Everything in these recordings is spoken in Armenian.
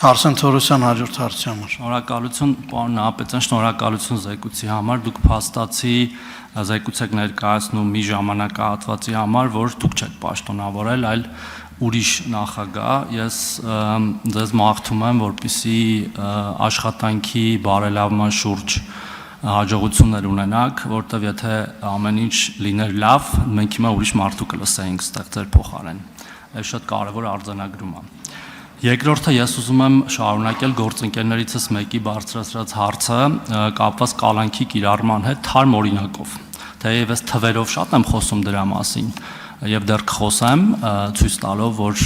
Արսեն Թորոսյան հաջորդ հարցի համար։ Շնորհակալություն, պարոն Նահապետյան, շնորհակալություն զեկույցի համար, դուք փաստացի զեկույց եք ներկայացնում մի ժամանակահատվածի համար, որ դուք չեք պաշտոնավորել, այլ ուրիշ նախագահ, ես ձեզ մաղթում եմ, որպեսզի աշխատանքի բարելավման շուրջ հաջողություններ ունենաք, որտեղ եթե ամեն ինչ լիներ լավ, մենք հիմա ուրիշ մարդու կլսեինք ստեղ ձեր փոխարեն։ Այս շատ կարևոր արձանագրում է։ Երկրորդը ես ուզում եմ շարունակել գործընկերներիցս մեկի բարձրացրած հարցը կապված կալանքի կիրառման հետ թարմ օրինակով։ Թեև ես թվերով շատ եմ խոսում դրա մասին եւ դեռ կխոսեմ, ցույց տալով, որ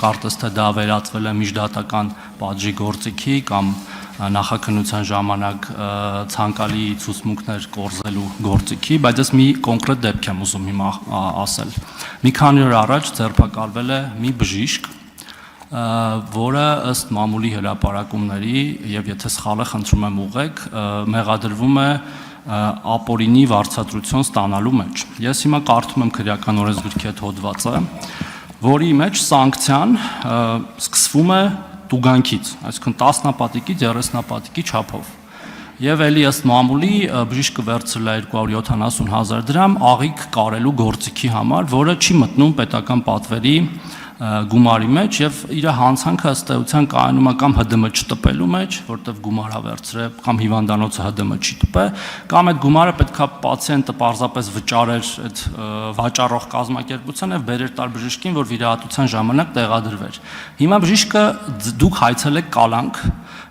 կարծես թե դա վերածվել է միջդատական պատժի գործիքի կամ նախաքննության ժամանակ ցանկալի ցուցմունքներ կորզելու գործիքի, բայց ես մի կոնկրետ դեպք եմ ուզում հիմա ասել։ Մի քանի օր առաջ ձերբակալվել է մի բժիշկ, որը ըստ մամուլի հրապարակումների եւ եթե սխալ է խնդրում եմ ուղղեք, մեղադրվում է ապօրինի վարձատրություն ստանալու մեջ։ Ես հիմա կարդում եմ քրեական օրենսգրքի այդ հոդվածը, որի մեջ սանկցիան սկսվում է տուգանքից, այսինքն 10-նապատիկից 30-նապատիկի չափով։ Եվ էլի ըստ մամուլի բժիշկը վերցրել է 270,000 դրամ աղիք կարելու գործիքի համար, որը չի մտնում պետական պատվերի գումարի մեջ եւ իր հանցանքը ըստ էության կայանում է կամ ՀԴՄ չտպելու մեջ, որտեվ գումարը վերցրել կամ հիվանդանոցը ՀԴՄ չի տպե, կամ այդ գումարը պետքա պացիենտը պարզապես վճարեր այդ վաճառող կազմակերպությանը եւ բերեր տալ բժիշկին, որ վիրահատության ժամանակ տեղադրվեր։ Հիմա բժիշկը դուք հայցել եք կալանք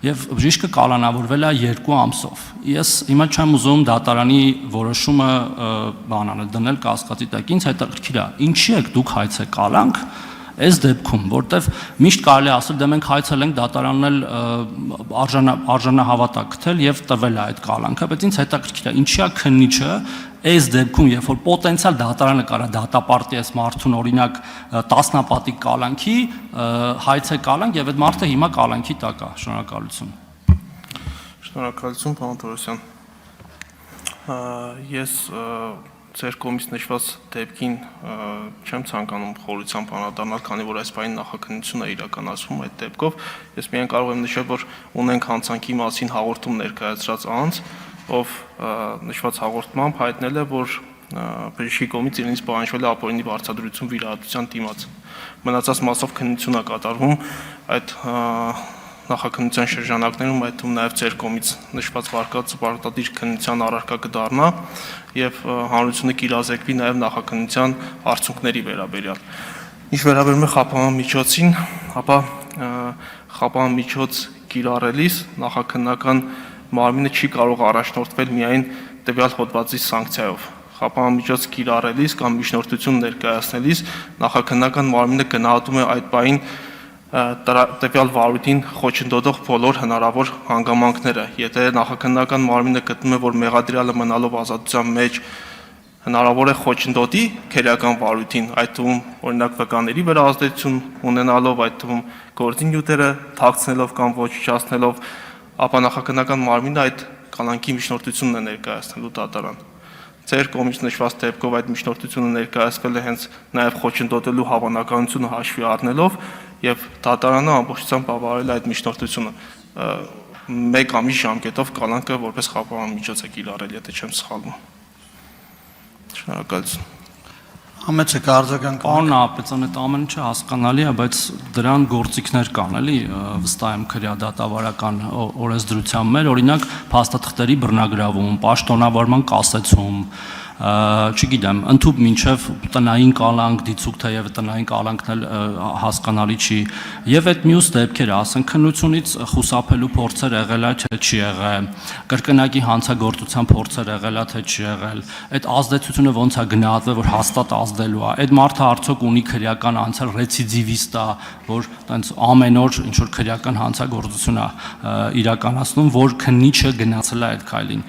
եւ բժիշկը կալանավորվել է 2 ամսով։ Ես հիմա չեմ ուզում դատարանի որոշումը բանանը դնել կասկածի տակ, ինձ հետաքրքիր է, ինչի եք դուք հայցել կալանք այս դեպքում, որտեվ միշտ կարելի ասել դե մենք հայցել ենք դատարանն էլ արժանահավատակ գտել եւ տվել է այդ կալանքը, բայց ինձ հետաքրքիր է ինչի է քննիչը այս դեպքում, երբ որ պոտենցիալ դատարանը կարա դատապարտի այս մարդուն օրինակ 10-նապատիկ կալանքի, հայցե կալանք եւ այդ մարդը հիմա կալանքի տակ է։ Շնորհակալություն։ Շնորհակալություն, պարոն Թորոսյան։ Ես ձեր կողմից նշված դեպքին չեմ ցանկանում խորությամբ անդրադառնալ, քանի որ այս բանի նախաքննություն է իրականացվում այդ դեպքով։ Ես միայն կարող եմ նշել, որ ունենք հանցանքի մասին հաղորդում ներկայացրած անձ, ով նշված հաղորդմամբ հայտնել է, որ բժշկի կողմից իրենից պահանջվել է ապօրինի վարձատրություն վիրահատության դիմաց։ Մնացած մասով քննություն է կատարվում այդ նախաքննության շրջանակներում, այդ թվում նաև ձեր կողմից նշված վարկածը պարտադիր քննության առարկա կդառնա եւ հանրությունը կիրազեկվի նաև նախաքննության արդյունքների վերաբերյալ։ Ինչ վերաբերում է խափանամիջոցին, ապա խափանամիջոց կիրառելիս նախաքննական մարմինը չի կարող առաջնորդվել միայն տվյալ հոդվածի սանկցիայով։ Խափանամիջոց կիրառելիս կամ միջնորդություն ներկայացնելիս նախաքննական մարմինը գնահատում է այդ բային տվյալ վարույթին խոչընդոտող բոլոր հնարավոր հանգամանքները։ Եթե նախաքննական մարմինը գտնում է, որ մեղադրյալը մնալով ազատության մեջ հնարավոր է խոչընդոտի քերական վարույթին, այդ թվում օրինակ վկաների վրա ազդեցություն ունենալով, այդ թվում գործի նյութերը թաքցնելով կամ ոչնչացնելով, ապա նախաքննական մարմինը այդ կալանքի միջնորդությունն է ներկայացնելու դատարան։ Ձեր կողմից նշված դեպքով այդ միջնորդությունը ներկայացվել է հենց նաև խոչընդոտելու հավանականությունը հաշվի առնելով եւ դատարանը ամբողջությամբ բավարարել է այդ միջնորդությունը 1 ամիս ժամկետով կալանքը որպես խափանամիջոց է կիրառել, եթե չեմ սխալվում։ Շնորհակալություն։ Համեցը կարձական Պարոն Նահապետյան, այդ ամեն ինչը հասկանալի է, բայց դրան գործիքներ կան, էլի, վստահ եմ քրեադատավարական օրենսդրության մեր, օրինակ փաստաթղթերի բռնագրավում, պաշտոնավորման կասեցում, չգիտեմ, ընդհուպ մինչև տնային կալանք, դիցուք թեև տնային կալանքն էլ հասկանալի չի, եւ այդ մյուս դեպքերը, ասենք քննությունից խուսափելու փորձեր եղել է, թե չի եղել, կրկնակի հանցագործության փորձեր եղել է, թե չի եղել, այդ ազդեցությունը ոնց է գնահատվել, որ հաստատ ազդելու է, այդ մարդը արդյոք ունի քրեական անցյալ ռեցիդիվիստ է, որ տենց ամեն օր ինչ որ քրեական հանցագործություն է իրականացնում, որ քննիչը գնացել է այդ քայլին։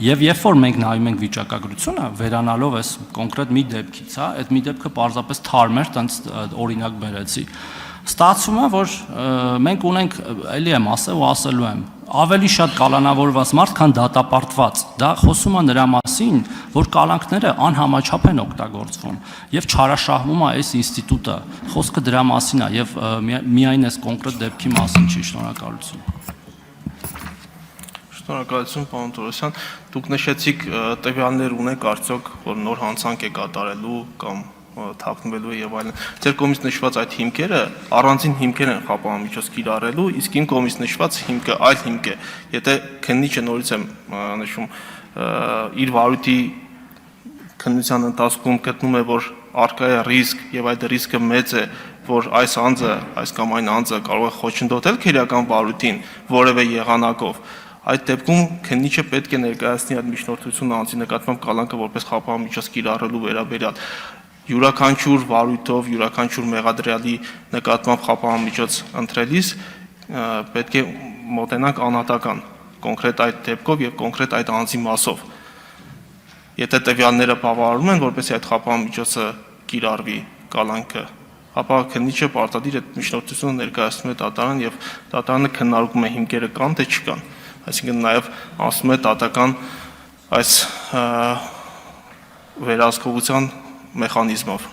Եվ երբ որ մենք նայում ենք վիճակագրությունը, վերանալով այս կոնկրետ մի դեպքից, այդ մի դեպքը պարզապես թարմ էր, տենց օրինակ բերեցի։ Ստացվում է, որ մենք ունենք, էլի եմ ասել ու ասելու եմ, ավելի շատ կալանավորված մարդ, քան դատապարտված։ Դա խոսում է նրա մասին, որ կալանքները անհամաչափ են օգտագործվում եւ չարաշահվում է այս ինստիտուտը։ Խոսքը դրա մասին է եւ միայն այս կոնկրետ դեպքի մասին չի։ Շնորհակալություն։ Շնորհակալություն, պարոն Թորոսյան։ Դուք նշեցիք տվյալներ ունեք արդյոք, որ նոր հանցանք է կատարելու կամ թաքնվելու եւ այլն։ Ձեր կողմից նշված այդ հիմքերը առանձին հիմքեր են խափանմիջոց կիրառելու, իսկ իմ կողմից նշված հիմքը այլ հիմք է։ Եթե քննիչը նորից եմ նշում իր վարույթի քննության ընթացքում գտնում է, որ արկա է ռիսկ եւ այդ ռիսկը մեծ է, որ այս անձը, այս կամ այն անձը կարող է խոչընդոտել քերական վարույթին որևէ եղանակով, այդ դեպքում քննիչը պետք է ներկայացնի այդ միջնորդությունը անձի նկատմամբ կալանքը որպես խափանմիջոց կիրառելու վերաբերյալ յուրաքանչյուր վարույթով, յուրաքանչյուր մեղադրյալի նկատմամբ խափանմիջոց ընտրելիս պետք է մոտենանք անհատական կոնկրետ այդ դեպքով եւ կոնկրետ այդ անձի մասով։ Եթե տվյալները բավարարում են, որպեսզի այդ խափանմիջոցը կիրառվի կալանքը, ապա քննիչը պարտադիր այդ միջնորդությունը ներկայացնում է դատարան եւ դատարանը քննարկում է հիմքերը կան թե չկան։ Այսինքն նաեւ ասում է դատական այս վերահսկողության մեխանիզմով։